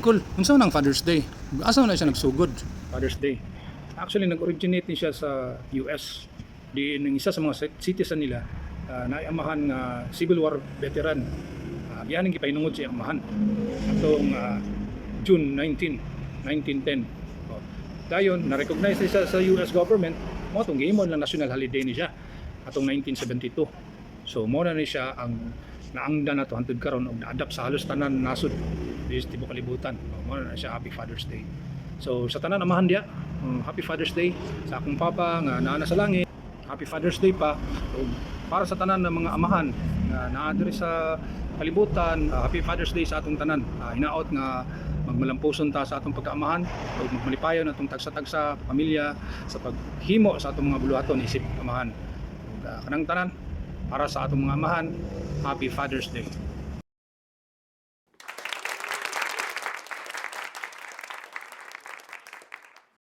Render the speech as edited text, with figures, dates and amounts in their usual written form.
Cool. Unsa nang Father's Day? Asa na siya nagsugod? Father's Day. Actually nag-originate ni siya sa US. Di ning isa sa mga citizen nila naamahan nga Civil War veteran. Yan ang gipainungod siya amahan. Atong June 19, 1910. Dayon na-recognize siya sa US government mo atong gihimo lang national holiday ni siya atong 1972. So mo na ni siya ang naangdan nato hangtod karon og na-adapt sa halos tanan nasod dis tibok kalibutan. Mo na siya Happy Father's Day. So sa tanan amahan diya, Happy Father's Day sa akong papa nga naa na sa langit. Happy Father's Day pa ug para sa tanan ng mga amahan nga naa diri sa kalibutan. Happy Father's Day sa atong tanan. Hinaot nga magmalampuson ta sa atong pagkaamahan ug magmalipayon atong tagsa-tagsa pamilya sa paghimo sa atong mga buluhaton isip amahan. Ug kanang tanan para sa atong mga amahan, Happy Father's Day.